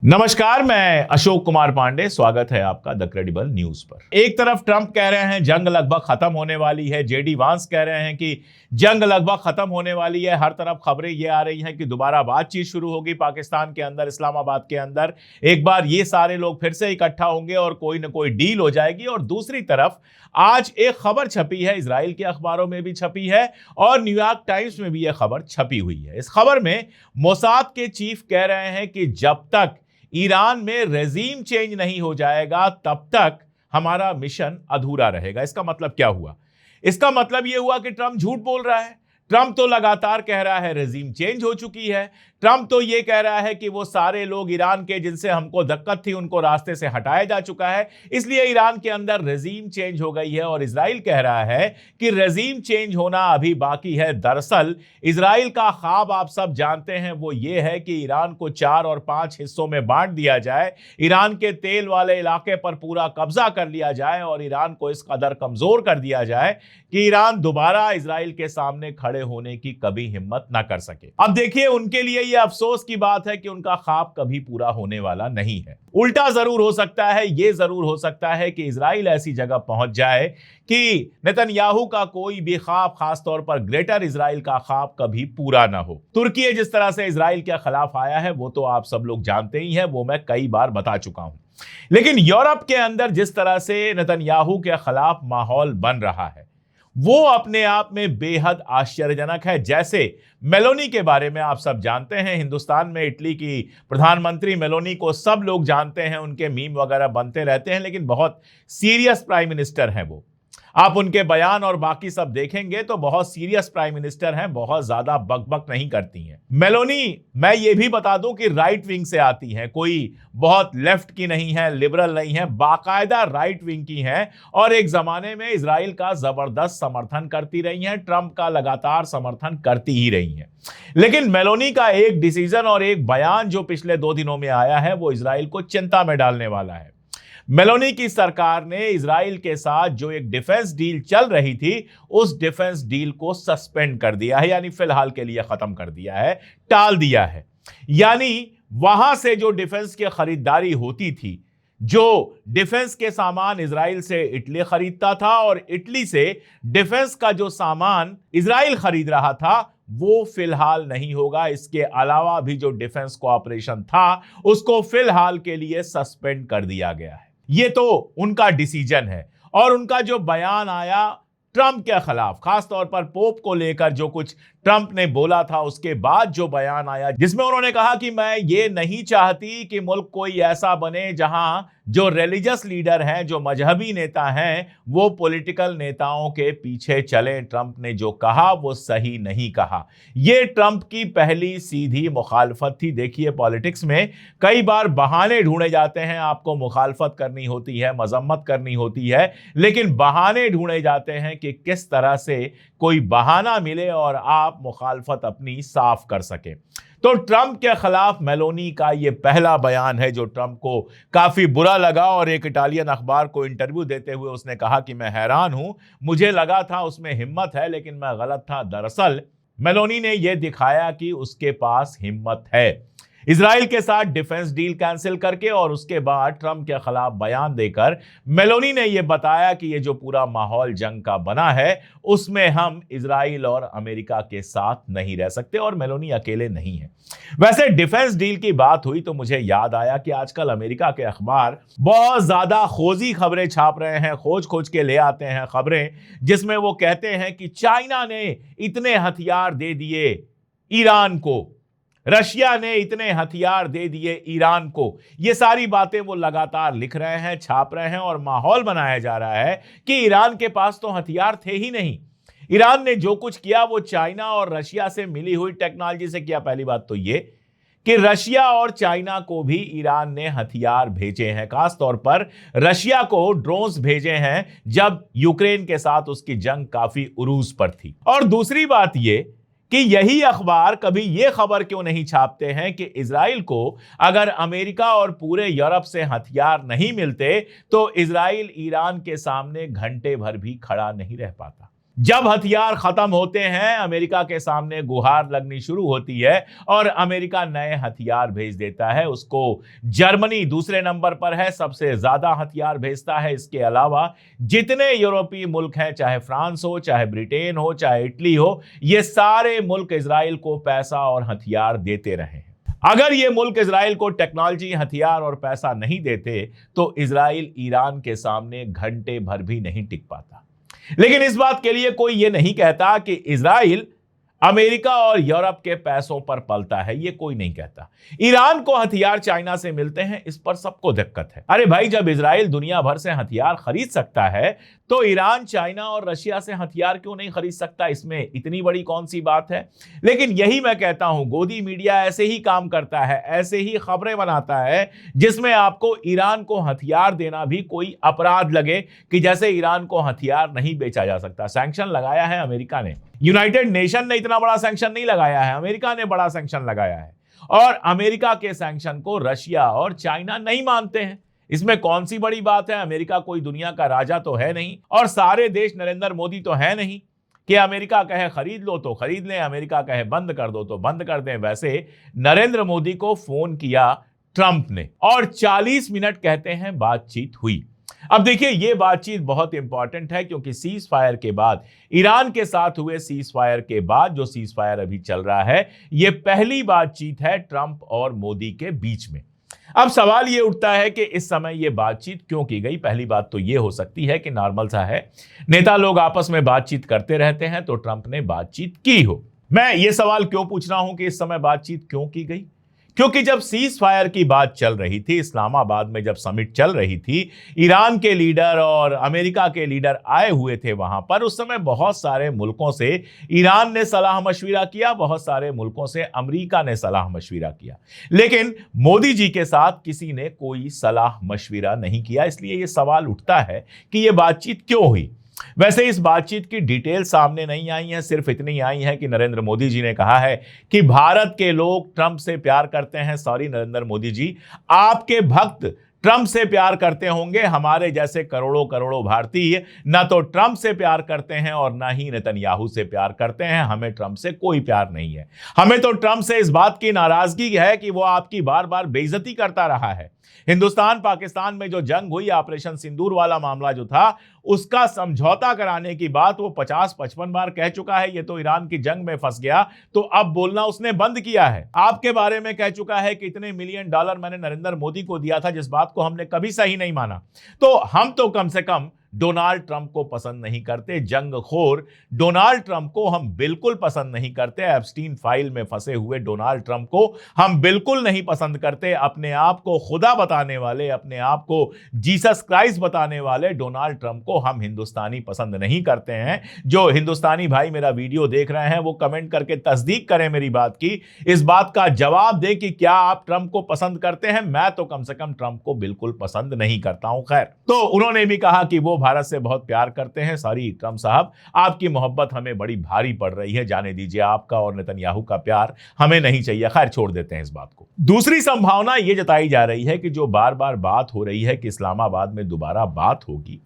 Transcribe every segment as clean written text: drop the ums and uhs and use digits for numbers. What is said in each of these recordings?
नमस्कार, मैं अशोक कुमार पांडे। स्वागत है आपका द क्रेडिबल न्यूज पर। एक तरफ ट्रंप कह रहे हैं जंग लगभग खत्म होने वाली है, जेडी वांस कह रहे हैं कि जंग लगभग खत्म होने वाली है। हर तरफ खबरें ये आ रही हैं कि दोबारा बातचीत शुरू होगी पाकिस्तान के अंदर, इस्लामाबाद के अंदर। एक बार ये सारे लोग फिर से इकट्ठा होंगे और कोई ना कोई डील हो जाएगी। और दूसरी तरफ आज एक खबर छपी है, इजराइल के अखबारों में भी छपी है और न्यूयॉर्क टाइम्स में भी यह खबर छपी हुई है। इस खबर में मोसाद के चीफ कह रहे हैं कि जब तक ईरान में रेजीम चेंज नहीं हो जाएगा तब तक हमारा मिशन अधूरा रहेगा। इसका मतलब क्या हुआ? इसका मतलब यह हुआ कि ट्रंप झूठ बोल रहा है। ट्रंप तो लगातार कह रहा है रेजीम चेंज हो चुकी है। ट्रंप तो यह कह रहा है कि वो सारे लोग ईरान के जिनसे हमको दिक्कत थी उनको रास्ते से हटाया जा चुका है, इसलिए ईरान के अंदर रेजीम चेंज हो गई है। और इजराइल कह रहा है कि रेजीम चेंज होना अभी बाकी है। दरअसल इजराइल का ख्वाब आप सब जानते हैं, वो ये है कि ईरान को 4 और 5 हिस्सों में बांट दिया जाए, ईरान के तेल वाले इलाके पर पूरा कब्जा कर लिया जाए और ईरान को इस कदर कमजोर कर दिया जाए कि ईरान दोबारा इजराइल के सामने खड़े होने की कभी हिम्मत ना कर सके। अब देखिए, उनके लिए यह अफसोस की बात है कि उनका ख्वाब कभी पूरा होने वाला नहीं है। उल्टा जरूर हो सकता है, यह जरूर हो सकता है कि इजराइल ऐसी जगह पहुंच जाए कि नेतन्याहू का कोई भी ख्वाब, खासतौर पर ग्रेटर इजराइल का ख्वाब, कभी पूरा ना हो। तुर्की जिस तरह से इजराइल के खिलाफ आया है वो तो आप सब लोग जानते ही हैं, वो मैं कई बार बता चुका हूं। लेकिन यूरोप के अंदर जिस तरह से नेतन्याहू के खिलाफ माहौल बन रहा है वो अपने आप में बेहद आश्चर्यजनक है। जैसे मेलोनी के बारे में आप सब जानते हैं, हिंदुस्तान में इटली की प्रधानमंत्री मेलोनी को सब लोग जानते हैं, उनके मीम वगैरह बनते रहते हैं, लेकिन बहुत सीरियस प्राइम मिनिस्टर हैं वो। आप उनके बयान और बाकी सब देखेंगे तो बहुत सीरियस प्राइम मिनिस्टर हैं, बहुत ज्यादा बकबक नहीं करती हैं मेलोनी। मैं ये भी बता दूं कि राइट विंग से आती हैं, कोई बहुत लेफ्ट की नहीं है, लिबरल नहीं है, बाकायदा राइट विंग की हैं और एक जमाने में इजराइल का जबरदस्त समर्थन करती रही हैं, ट्रंप का लगातार समर्थन करती ही रही हैं। लेकिन मेलोनी का एक डिसीजन और एक बयान जो पिछले 2 दिनों में आया है वो इजराइल को चिंता में डालने वाला है। मेलोनी की सरकार ने इजराइल के साथ जो एक डिफेंस डील चल रही थी उस डिफेंस डील को सस्पेंड कर दिया है, यानी फिलहाल के लिए खत्म कर दिया है, टाल दिया है। यानी वहां से जो डिफेंस की खरीदारी होती थी, जो डिफेंस के सामान इजराइल से इटली खरीदता था और इटली से डिफेंस का जो सामान इजराइल खरीद रहा था वो फिलहाल नहीं होगा। इसके अलावा भी जो डिफेंस कोऑपरेशन था उसको फिलहाल के लिए सस्पेंड कर दिया गया है। ये तो उनका डिसीजन है। और उनका जो बयान आया ट्रंप के खिलाफ, खासतौर पर पोप को लेकर जो कुछ ट्रंप ने बोला था, उसके बाद जो बयान आया जिसमें उन्होंने कहा कि मैं ये नहीं चाहती कि मुल्क कोई ऐसा बने जहां जो रिलीजियस लीडर हैं, जो मजहबी नेता हैं, वो पॉलिटिकल नेताओं के पीछे चलें। ट्रंप ने जो कहा वो सही नहीं कहा। ये ट्रंप की पहली सीधी मुखालफत थी। देखिए, पॉलिटिक्स में कई बार बहाने ढूंढे जाते हैं, आपको मुखालफत करनी होती है, मजम्मत करनी होती है, लेकिन बहाने ढूंढे जाते हैं कि किस तरह से कोई बहाना मिले और आप मुखालफत अपनी साफ कर सके। तो ट्रंप के खिलाफ मेलोनी का यह पहला बयान है जो ट्रंप को काफी बुरा लगा। और एक इटालियन अखबार को इंटरव्यू देते हुए उसने कहा कि मैं हैरान हूं, मुझे लगा था उसमें हिम्मत है लेकिन मैं गलत था। दरअसल मेलोनी ने यह दिखाया कि उसके पास हिम्मत है। इजराइल के साथ डिफेंस डील कैंसिल करके और उसके बाद ट्रंप के खिलाफ बयान देकर मेलोनी ने यह बताया कि यह जो पूरा माहौल जंग का बना है उसमें हम इजराइल और अमेरिका के साथ नहीं रह सकते और मेलोनी अकेले नहीं है। वैसे डिफेंस डील की बात हुई तो मुझे याद आया कि आजकल अमेरिका के अखबार बहुत ज्यादा खोजी खबरें छाप रहे हैं, खोज खोज के ले आते हैं खबरें जिसमें वो कहते हैं कि चाइना ने इतने हथियार दे दिए ईरान को, रशिया ने इतने हथियार दे दिए ईरान को। ये सारी बातें वो लगातार लिख रहे हैं, छाप रहे हैं और माहौल बनाया जा रहा है कि ईरान के पास तो हथियार थे ही नहीं। ईरान ने जो कुछ किया वो चाइना और रशिया से मिली हुई टेक्नोलॉजी से किया। पहली बात तो ये कि रशिया और चाइना को भी ईरान ने हथियार भेजे हैं, खासतौर पर रशिया को ड्रोन्स भेजे हैं जब यूक्रेन के साथ उसकी जंग काफी उरूज पर थी। और दूसरी बात ये कि यही अखबार कभी यह खबर क्यों नहीं छापते हैं कि इजराइल को अगर अमेरिका और पूरे यूरोप से हथियार नहीं मिलते तो इजराइल ईरान के सामने घंटे भर भी खड़ा नहीं रह पाता। जब हथियार खत्म होते हैं अमेरिका के सामने गुहार लगनी शुरू होती है और अमेरिका नए हथियार भेज देता है। उसको जर्मनी दूसरे नंबर पर है, सबसे ज्यादा हथियार भेजता है। इसके अलावा जितने यूरोपीय मुल्क हैं, चाहे फ्रांस हो, चाहे ब्रिटेन हो, चाहे इटली हो, ये सारे मुल्क इजराइल को पैसा और हथियार देते रहे हैं। अगर ये मुल्क इजराइल को टेक्नोलॉजी, हथियार और पैसा नहीं देते तो इजराइल ईरान के सामने घंटे भर भी नहीं टिक पाता। लेकिन इस बात के लिए कोई ये नहीं कहता कि इजराइल अमेरिका और यूरोप के पैसों पर पलता है, ये कोई नहीं कहता। ईरान को हथियार चाइना से मिलते हैं, इस पर सबको दिक्कत है। अरे भाई, जब इजराइल दुनिया भर से हथियार खरीद सकता है तो ईरान, चाइना और रशिया से हथियार क्यों नहीं खरीद सकता? इसमें इतनी बड़ी कौन सी बात है? लेकिन यही मैं कहता हूं, गोदी मीडिया ऐसे ही काम करता है, ऐसे ही खबरें बनाता है जिसमें आपको ईरान को हथियार देना भी कोई अपराध लगे, कि जैसे ईरान को हथियार नहीं बेचा जा सकता। सैंक्शन लगाया है अमेरिका ने, यूनाइटेड नेशन ने इतना बड़ा सैंक्शन नहीं लगाया है, अमेरिका ने बड़ा सैंक्शन लगाया है। और अमेरिका के सैंक्शन को रशिया और चाइना नहीं मानते हैं। इसमें कौन सी बड़ी बात है? अमेरिका कोई दुनिया का राजा तो है नहीं, और सारे देश नरेंद्र मोदी तो है नहीं कि अमेरिका कहे खरीद लो तो खरीद लें, अमेरिका कहे बंद कर दो तो बंद कर दें। वैसे नरेंद्र मोदी को फोन किया ट्रंप ने और 40 मिनट कहते हैं बातचीत हुई। अब देखिए, यह बातचीत बहुत इंपॉर्टेंट है, क्योंकि सीज फायर के बाद, ईरान के साथ हुए सीज फायर के बाद जो सीज फायर अभी चल रहा है, यह पहली बातचीत है ट्रंप और मोदी के बीच में। अब सवाल यह उठता है कि इस समय यह बातचीत क्यों की गई? पहली बात तो यह हो सकती है कि नॉर्मल सा है, नेता लोग आपस में बातचीत करते रहते हैं, तो ट्रंप ने बातचीत की हो। मैं यह सवाल क्यों पूछ रहा हूं कि इस समय बातचीत क्यों की गई? क्योंकि जब सीज फायर की बात चल रही थी, इस्लामाबाद में जब समिट चल रही थी, ईरान के लीडर और अमेरिका के लीडर आए हुए थे वहां पर। उस समय बहुत सारे मुल्कों से ईरान ने सलाह मशविरा किया, बहुत सारे मुल्कों से अमेरिका ने सलाह मशविरा किया, लेकिन मोदी जी के साथ किसी ने कोई सलाह मशविरा नहीं किया। इसलिए यह सवाल उठता है कि यह बातचीत क्यों हुई। वैसे इस बातचीत की डिटेल सामने नहीं आई है, सिर्फ इतनी आई है कि नरेंद्र मोदी जी ने कहा है कि भारत के लोग ट्रंप से प्यार करते हैं। सॉरी नरेंद्र मोदी जी, आपके भक्त ट्रंप से प्यार करते होंगे, हमारे जैसे करोड़ों करोड़ों भारतीय ना तो ट्रंप से प्यार करते हैं और ना ही नेतन्याहू से प्यार करते हैं। हमें ट्रंप से कोई प्यार नहीं है। हमें तो ट्रंप से इस बात की नाराजगी है कि वो आपकी बार बार बेइज्जती करता रहा है। हिंदुस्तान पाकिस्तान में जो जंग हुई, ऑपरेशन सिंदूर वाला मामला जो था, उसका समझौता कराने की बात वो 50-55 बार कह चुका है। ये तो ईरान की जंग में फंस गया तो अब बोलना उसने बंद किया है। आपके बारे में कह चुका है कि इतने मिलियन डॉलर मैंने नरेंद्र मोदी को दिया था, जिस बात को हमने कभी सही नहीं माना। तो हम तो कम से कम डोनाल्ड ट्रंप को पसंद नहीं करते, जंगखोर डोनाल्ड ट्रंप को हम बिल्कुल पसंद नहीं करते। एप्स्टीन फाइल में फंसे हुए डोनाल्ड ट्रंप को हम बिल्कुल नहीं पसंद करते। अपने आप को खुदा बताने वाले, अपने आप को जीसस क्राइस्ट बताने वाले डोनाल्ड ट्रंप को हम हिंदुस्तानी पसंद नहीं करते हैं। जो हिंदुस्तानी भाई मेरा वीडियो देख रहे हैं वो कमेंट करके तस्दीक करें मेरी बात की, इस बात का जवाब दें कि क्या आप ट्रंप को पसंद करते हैं। मैं तो कम से कम ट्रंप को बिल्कुल पसंद नहीं करता हूं। खैर, तो उन्होंने भी कहा कि वो भारत से बहुत प्यार करते हैं। सॉरी ट्रंप साहब, आपकी मोहब्बत हमें बड़ी भारी पड़ रही है, जाने दीजिए। आपका और नेतन्याहू का प्यार हमें नहीं चाहिए। खैर, छोड़ देते हैं इस बात को। दूसरी संभावना यह जताई जा रही है कि जो बार बार बात हो रही है कि इस्लामाबाद में दोबारा बात होगी,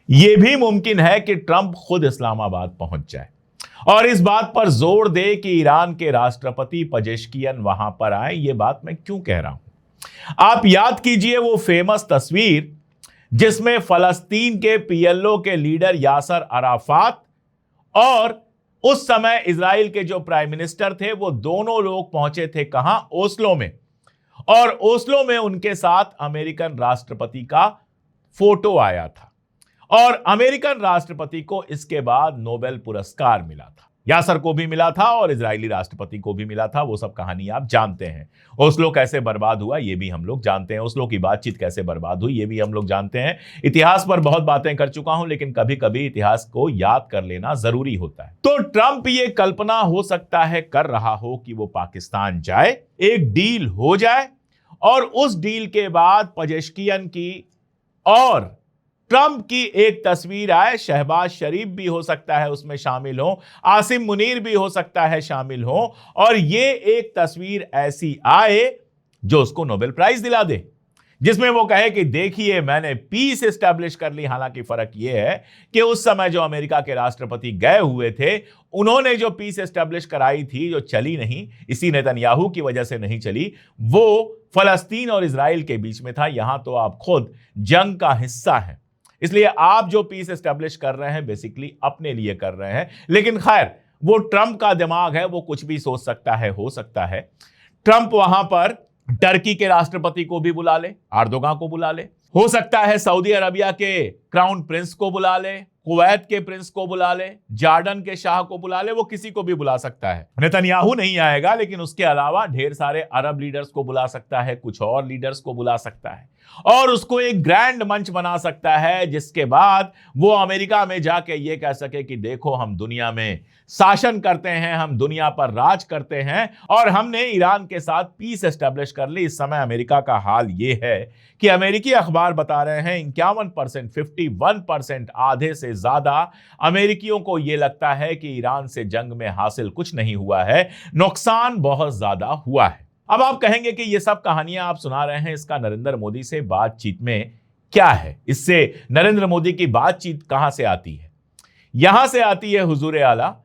यह भी मुमकिन है कि ट्रंप खुद इस्लामाबाद पहुंच जाए और इस बात पर जोर दे कि ईरान के राष्ट्रपति पेजेश्कियन वहां पर आए। यह बात मैं क्यों कह रहा हूं? आप याद कीजिए वो फेमस तस्वीर जिसमें फलस्तीन के पीएलओ के लीडर यासर अराफात और उस समय इजराइल के जो प्राइम मिनिस्टर थे, वो दोनों लोग पहुंचे थे कहां? ओस्लो में। और ओस्लो में उनके साथ अमेरिकन राष्ट्रपति का फोटो आया था और अमेरिकन राष्ट्रपति को इसके बाद नोबेल पुरस्कार मिला था। यासर को भी मिला था और इजरायली राष्ट्रपति को भी मिला था। वो सब कहानी आप जानते हैं। ओस्लो कैसे बर्बाद हुआ ये भी हम लोग जानते हैं। ओस्लो की बातचीत कैसे बर्बाद हुई ये भी हम लोग जानते हैं। इतिहास पर बहुत बातें कर चुका हूं, लेकिन कभी कभी इतिहास को याद कर लेना जरूरी होता है। तो ट्रंप ये कल्पना हो सकता है कर रहा हो कि वो पाकिस्तान जाए, एक डील हो जाए और उस डील के बाद पेजेश्कियन की और ट्रंप की एक तस्वीर आए। शहबाज शरीफ भी हो सकता है उसमें शामिल हो, आसिम मुनीर भी हो सकता है शामिल हो, और ये एक तस्वीर ऐसी आए जो उसको नोबेल प्राइज दिला दे। जिसमें वो कहे कि देखिए मैंने पीस एस्टैब्लिश कर ली। हालांकि फर्क ये है कि उस समय जो अमेरिका के राष्ट्रपति गए हुए थे, उन्होंने जो पीस एस्टैब्लिश कराई थी, जो चली नहीं, इसी नेतन्याहू की वजह से नहीं चली, वो फलस्तीन और इजराइल के बीच में था। यहां तो आप खुद जंग का हिस्सा हैं, इसलिए आप जो पीस एस्टैब्लिश कर रहे हैं बेसिकली अपने लिए कर रहे हैं। लेकिन खैर, वो ट्रंप का दिमाग है, वो कुछ भी सोच सकता है, हो सकता है ट्रंप वहां पर टर्की के राष्ट्रपति को भी बुला ले, एर्दोगान को बुला ले, हो सकता है सऊदी अरबिया के क्राउन प्रिंस को बुला ले, कुवैत के प्रिंस को बुला ले, जॉर्डन के शाह को बुला ले, वो किसी को भी बुला सकता है। नेतन्याहू नहीं आएगा, लेकिन उसके अलावा ढेर सारे अरब लीडर्स को बुला सकता है, कुछ और लीडर्स को बुला सकता है और उसको एक ग्रैंड मंच बना सकता है, जिसके बाद वो अमेरिका में जाके ये कह सके कि देखो हम दुनिया में शासन करते हैं, हम दुनिया पर राज करते हैं और हमने ईरान के साथ पीस एस्टैब्लिश कर ली। इस समय अमेरिका का हाल ये है कि अमेरिकी अखबार बता रहे हैं 51%, 51%, आधे से ज्यादा अमेरिकियों को यह लगता है कि ईरान से जंग में हासिल कुछ नहीं हुआ है, नुकसान बहुत ज्यादा हुआ है। अब आप कहेंगे कि ये सब कहानियां आप सुना रहे हैं, इसका नरेंद्र मोदी से बातचीत में क्या है? इससे नरेंद्र मोदी की बातचीत कहां से आती है? यहां से आती है हुजूर आला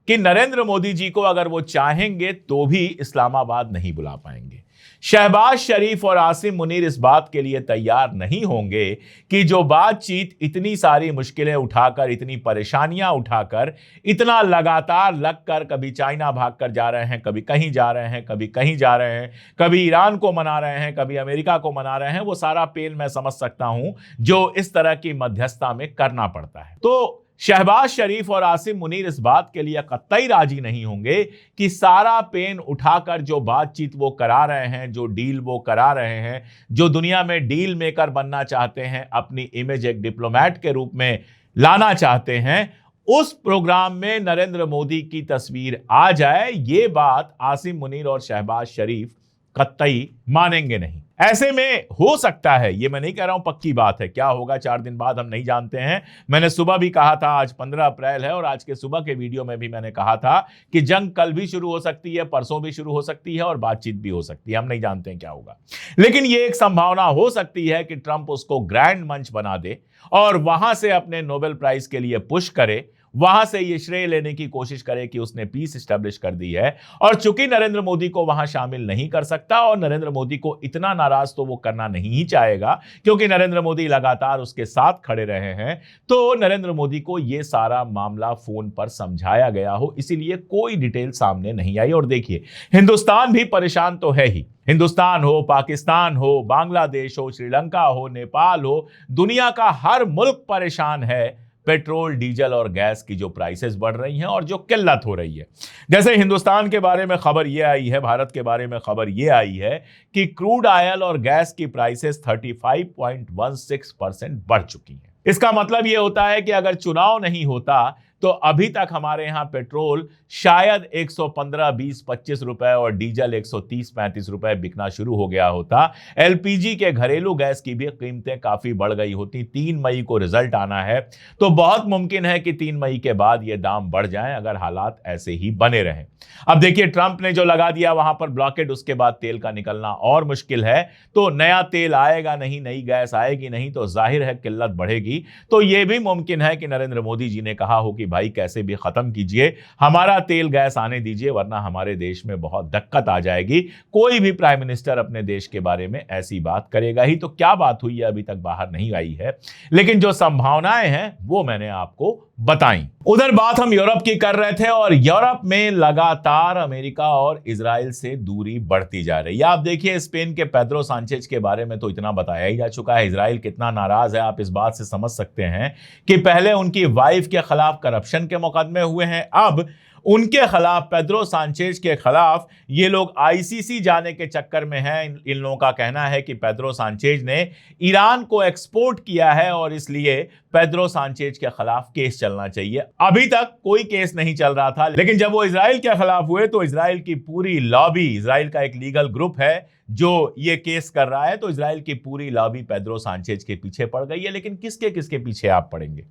कि नरेंद्र मोदी जी को अगर वो चाहेंगे तो भी इस्लामाबाद नहीं बुला पाएंगे। शहबाज शरीफ और आसिम मुनीर इस बात के लिए तैयार नहीं होंगे कि जो बातचीत इतनी सारी मुश्किलें उठाकर, इतनी परेशानियां उठाकर, इतना लगातार लगकर, कभी चाइना भागकर जा रहे हैं, कभी कहीं जा रहे हैं, कभी कहीं जा रहे हैं, कभी ईरान को मना रहे हैं, कभी अमेरिका को मना रहे हैं, वो सारा पेल मैं समझ सकता हूं जो इस तरह की मध्यस्थता में करना पड़ता है। तो शहबाज शरीफ और आसिम मुनीर इस बात के लिए कतई राजी नहीं होंगे कि सारा पेन उठाकर जो बातचीत वो करा रहे हैं, जो डील वो करा रहे हैं, जो दुनिया में डील मेकर बनना चाहते हैं, अपनी इमेज एक डिप्लोमैट के रूप में लाना चाहते हैं, उस प्रोग्राम में नरेंद्र मोदी की तस्वीर आ जाए, ये बात आसिम मुनीर और शहबाज शरीफ कतई मानेंगे नहीं। ऐसे में हो सकता है, ये मैं नहीं कह रहा हूं पक्की बात है, क्या होगा 4 दिन बाद हम नहीं जानते हैं। मैंने सुबह भी कहा था, आज 15 अप्रैल है और आज के सुबह के वीडियो में भी मैंने कहा था कि जंग कल भी शुरू हो सकती है, परसों भी शुरू हो सकती है और बातचीत भी हो सकती है, हम नहीं जानते हैं क्या होगा। लेकिन ये एक संभावना हो सकती है कि ट्रंप उसको ग्रैंड मंच बना दे और वहां से अपने नोबेल प्राइज के लिए पुश करे, वहां से ये श्रेय लेने की कोशिश करे कि उसने पीस एस्टैब्लिश कर दी है। और चूंकि नरेंद्र मोदी को वहां शामिल नहीं कर सकता और नरेंद्र मोदी को इतना नाराज तो वो करना नहीं ही चाहेगा, क्योंकि नरेंद्र मोदी लगातार उसके साथ खड़े रहे हैं, तो नरेंद्र मोदी को यह सारा मामला फोन पर समझाया गया हो, इसीलिए कोई डिटेल सामने नहीं आई। और देखिए, हिंदुस्तान भी परेशान तो है ही, हिंदुस्तान हो, पाकिस्तान हो, बांग्लादेश हो, श्रीलंका हो, नेपाल हो, दुनिया का हर मुल्क परेशान है पेट्रोल, डीजल और गैस की जो प्राइसेस बढ़ रही हैं और जो किल्लत हो रही है। जैसे हिंदुस्तान के बारे में खबर यह आई है, भारत के बारे में खबर यह आई है कि क्रूड ऑयल और गैस की प्राइसेस 35.16% बढ़ चुकी हैं। इसका मतलब यह होता है कि अगर चुनाव नहीं होता तो अभी तक हमारे यहां पेट्रोल शायद 115, 20, 25 रुपए और डीजल 130, 35 रुपए बिकना शुरू हो गया होता। एलपीजी के घरेलू गैस की भी कीमतें काफी बढ़ गई होती। 3 मई को रिजल्ट आना है, तो बहुत मुमकिन है कि 3 मई के बाद ये दाम बढ़ जाएं अगर हालात ऐसे ही बने रहें। अब देखिए, ट्रंप ने जो लगा दिया वहां पर ब्लॉकेड, उसके बाद तेल का निकलना और मुश्किल है, तो नया तेल आएगा नहीं, नई गैस आएगी नहीं, तो जाहिर है किल्लत बढ़ेगी। तो यह भी मुमकिन है कि नरेंद्र मोदी जी ने कहा हो कि भाई कैसे भी खत्म कीजिए, हमारा तेल गैस आने दीजिए, वरना हमारे देश में बहुत दिक्कत आ जाएगी। कोई भी प्राइम मिनिस्टर अपने देश के बारे में ऐसी बात करेगा ही। तो क्या बात हुई है अभी तक बाहर नहीं आई है, लेकिन जो संभावनाएं हैं वो मैंने आपको बताई। उधर बात हम यूरोप की कर रहे थे और यूरोप में लगातार अमेरिका और इजराइल से दूरी बढ़ती जा रही है। आप देखिए, स्पेन के पेड्रो सांचेज के बारे में तो इतना बताया ही जा चुका है, इजराइल कितना नाराज है आप इस बात से समझ सकते हैं कि पहले उनकी वाइफ के खिलाफ करप्शन के मुकदमे हुए हैं, अब उनके खिलाफ, पेड्रो सांचेज के खिलाफ ये लोग आईसीसी जाने के चक्कर में हैं। इन लोगों का कहना है कि पेड्रो सांचेज ने ईरान को एक्सपोर्ट किया है और इसलिए पेड्रो सांचेज के खिलाफ केस चलना चाहिए। अभी तक कोई केस नहीं चल रहा था, लेकिन जब वो इजराइल के खिलाफ हुए तो इजराइल की पूरी लॉबी, इजराइल का एक लीगल ग्रुप है जो ये केस कर रहा है, तो इजराइल की पूरी लॉबी पेड्रो सांचेज के पीछे पड़ गई है। लेकिन किसके किसके पीछे आप पड़ेंगे?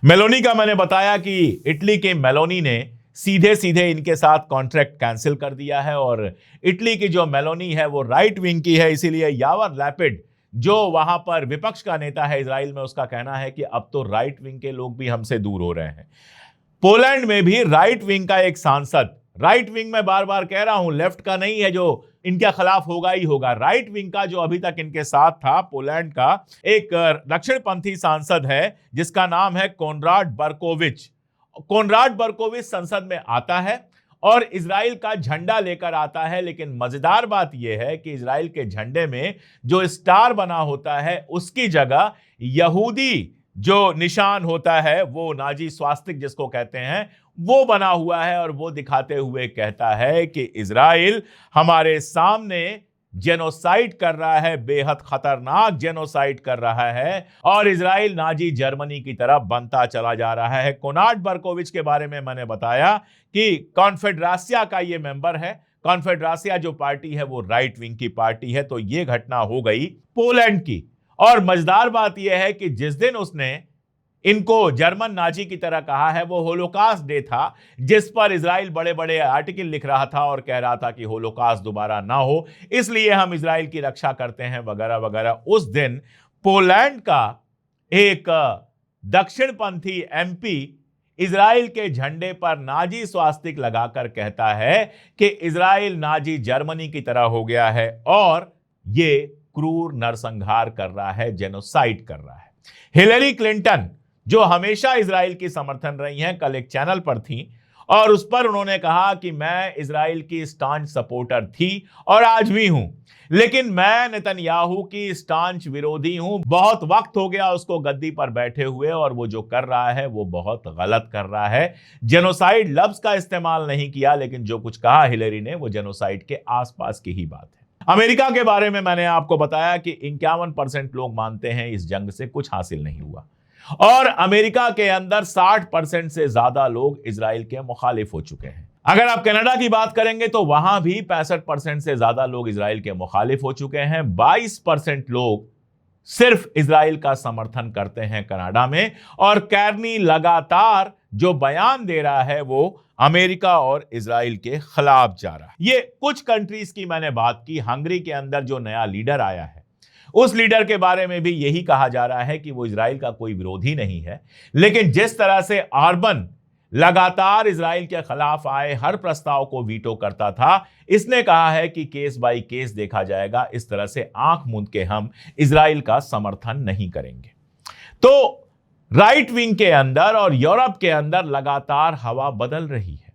मेलोनी का मैंने बताया कि इटली के मेलोनी ने सीधे सीधे इनके साथ कॉन्ट्रैक्ट कैंसिल कर दिया है और इटली की जो मेलोनी है वो राइट विंग की है, इसीलिए यावर लैपिड जो वहां पर विपक्ष का नेता है इजराइल में, उसका कहना है कि अब तो राइट विंग के लोग भी हमसे दूर हो रहे हैं। पोलैंड में भी राइट विंग का एक सांसद, राइट विंग में बार बार कह रहा हूं, लेफ्ट का नहीं है जो इनके खिलाफ होगा ही होगा, राइट विंग का जो अभी तक इनके साथ था, पोलैंड का एक दक्षिणपंथी सांसद है जिसका नाम है कोनराड बर्कोविच। कोनराड बर्कोविच संसद में आता है और इजराइल का झंडा लेकर आता है, लेकिन मजेदार बात यह है कि इजराइल के झंडे में जो स्टार बना होता है उसकी जगह यहूदी जो निशान होता है, वो नाजी स्वास्तिक जिसको कहते हैं, वो बना हुआ है और वो दिखाते हुए कहता है कि इजराइल हमारे सामने जेनोसाइड कर रहा है, बेहद खतरनाक जेनोसाइड कर रहा है और इजराइल नाजी जर्मनी की तरफ बनता चला जा रहा है। कोनार्ड बर्कोविच के बारे में मैंने बताया कि कॉन्फेडरासिया का ये मेंबर है। कॉन्फेडरासिया जो पार्टी है वो राइट विंग की पार्टी है। तो ये घटना हो गई पोलैंड की। और मजेदार बात यह है कि जिस दिन उसने इनको जर्मन नाजी की तरह कहा है वो होलोकास्ट डे था, जिस पर इजराइल बड़े बड़े आर्टिकल लिख रहा था और कह रहा था कि होलोकास्ट दोबारा ना हो, इसलिए हम इजराइल की रक्षा करते हैं वगैरह वगैरह। उस दिन पोलैंड का एक दक्षिणपंथी एमपी इजराइल के झंडे पर नाजी स्वास्तिक लगाकर कहता है कि इजराइल नाजी जर्मनी की तरह हो गया है और ये क्रूर नरसंहार कर रहा है, जेनोसाइड कर रहा है। हिलेरी क्लिंटन जो हमेशा इजराइल की समर्थन रही हैं, कल एक चैनल पर थी और उस पर उन्होंने कहा कि मैं इजराइल की स्टांच सपोर्टर थी और आज भी हूं, लेकिन मैं नेतन्याहू की स्टांच विरोधी हूं। बहुत वक्त हो गया उसको गद्दी पर बैठे हुए और वो जो कर रहा है वो बहुत गलत कर रहा है। जेनोसाइड लफ्ज का इस्तेमाल नहीं किया, लेकिन जो कुछ कहा हिलेरी ने वो जेनोसाइड के आसपास की ही बात है। अमेरिका के बारे में मैंने आपको बताया कि 51% लोग मानते हैं इस जंग से कुछ हासिल नहीं हुआ और अमेरिका के अंदर 60% से ज्यादा लोग इजराइल के मुखालिफ हो चुके हैं। अगर आप कनाडा की बात करेंगे तो वहां भी 65% से ज्यादा लोग इजराइल के मुखालिफ हो चुके हैं। 22% लोग सिर्फ इजराइल का समर्थन करते हैं कनाडा में। और कैर्नी लगातार जो बयान दे रहा है वो अमेरिका और इजराइल के खिलाफ जा रहा है। ये कुछ कंट्रीज की मैंने बात की। हंगरी के अंदर जो नया लीडर आया है उस लीडर के बारे में भी यही कहा जा रहा है कि वो इजराइल का कोई विरोधी नहीं है, लेकिन जिस तरह से ऑर्बन लगातार इजराइल के खिलाफ आए हर प्रस्ताव को वीटो करता था, इसने कहा है कि केस बाय केस देखा जाएगा। इस तरह से आंख मूंद के हम इजराइल का समर्थन नहीं करेंगे। तो राइट विंग के अंदर और यूरोप के अंदर लगातार हवा बदल रही है।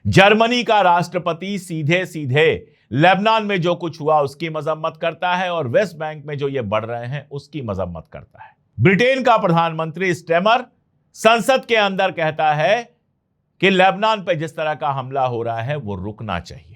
जर्मनी का राष्ट्रपति सीधे सीधे लेबनान में जो कुछ हुआ उसकी मजम्मत करता है और वेस्ट बैंक में जो ये बढ़ रहे हैं उसकी मजम्मत करता है। ब्रिटेन का प्रधानमंत्री स्टेमर संसद के अंदर कहता है कि लेबनान पर जिस तरह का हमला हो रहा है वो रुकना चाहिए।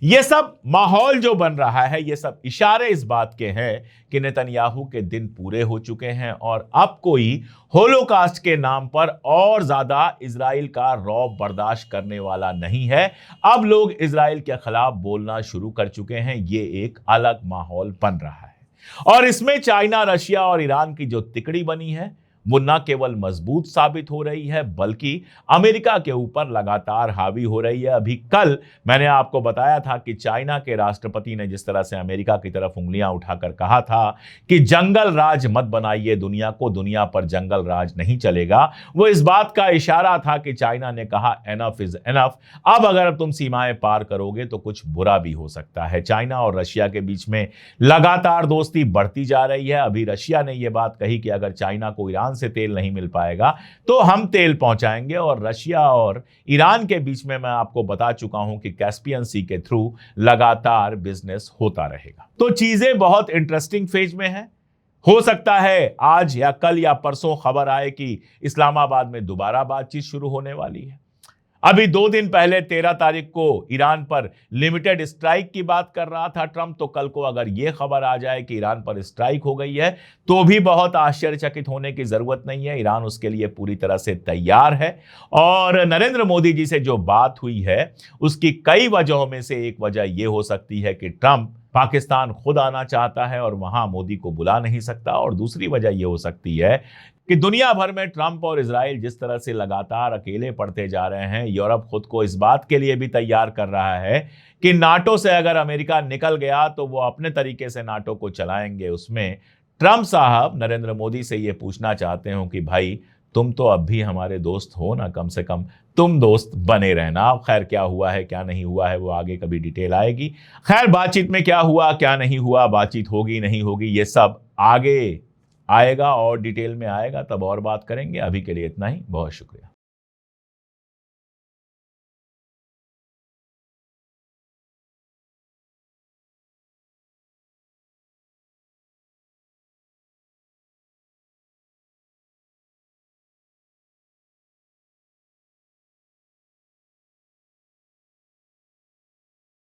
ये सब माहौल जो बन रहा है, ये सब इशारे इस बात के हैं कि नेतन्याहू के दिन पूरे हो चुके हैं और अब कोई होलोकास्ट के नाम पर और ज्यादा इजराइल का रौब बर्दाश्त करने वाला नहीं है। अब लोग इजराइल के खिलाफ बोलना शुरू कर चुके हैं। ये एक अलग माहौल बन रहा है और इसमें चाइना, रशिया और ईरान की जो तिकड़ी बनी है वो न केवल मजबूत साबित हो रही है बल्कि अमेरिका के ऊपर लगातार हावी हो रही है। अभी कल मैंने आपको बताया था कि चाइना के राष्ट्रपति ने जिस तरह से अमेरिका की तरफ उंगलियां उठाकर कहा था कि जंगल राज मत बनाइए दुनिया को, दुनिया पर जंगल राज नहीं चलेगा, वो इस बात का इशारा था कि चाइना ने कहा एनफ इज एनफ। अब अगर तुम सीमाएं पार करोगे तो कुछ बुरा भी हो सकता है। चाइना और रशिया के बीच में लगातार दोस्ती बढ़ती जा रही है। अभी रशिया ने यह बात कही कि अगर चाइना को ईरान से तेल नहीं मिल पाएगा तो हम तेल पहुंचाएंगे। और रशिया और ईरान के बीच में मैं आपको बता चुका हूं कि कैस्पियन सी के थ्रू लगातार बिजनेस होता रहेगा। तो चीजें बहुत इंटरेस्टिंग फेज में हैं। हो सकता है आज या कल या परसों खबर आए कि इस्लामाबाद में दोबारा बातचीत शुरू होने वाली है। अभी 2 दिन पहले 13 तारीख को ईरान पर लिमिटेड स्ट्राइक की बात कर रहा था ट्रंप, तो कल को अगर यह खबर आ जाए कि ईरान पर स्ट्राइक हो गई है तो भी बहुत आश्चर्यचकित होने की जरूरत नहीं है। ईरान उसके लिए पूरी तरह से तैयार है। और नरेंद्र मोदी जी से जो बात हुई है उसकी कई वजहों में से एक वजह यह हो सकती है कि ट्रंप पाकिस्तान खुद आना चाहता है और वहां मोदी को बुला नहीं सकता। और दूसरी वजह यह हो सकती है कि दुनिया भर में ट्रंप और इजराइल जिस तरह से लगातार अकेले पड़ते जा रहे हैं, यूरोप खुद को इस बात के लिए भी तैयार कर रहा है कि नाटो से अगर अमेरिका निकल गया तो वो अपने तरीके से नाटो को चलाएंगे। उसमें ट्रंप साहब नरेंद्र मोदी से ये पूछना चाहते हो कि भाई तुम तो अब भी हमारे दोस्त हो ना, कम से कम तुम दोस्त बने रहना। अब खैर क्या हुआ है क्या नहीं हुआ है वो आगे कभी डिटेल आएगी। खैर बातचीत में क्या हुआ क्या नहीं हुआ, बातचीत होगी नहीं होगी, ये सब आगे आएगा और डिटेल में आएगा, तब और बात करेंगे। अभी के लिए इतना ही, बहुत शुक्रिया।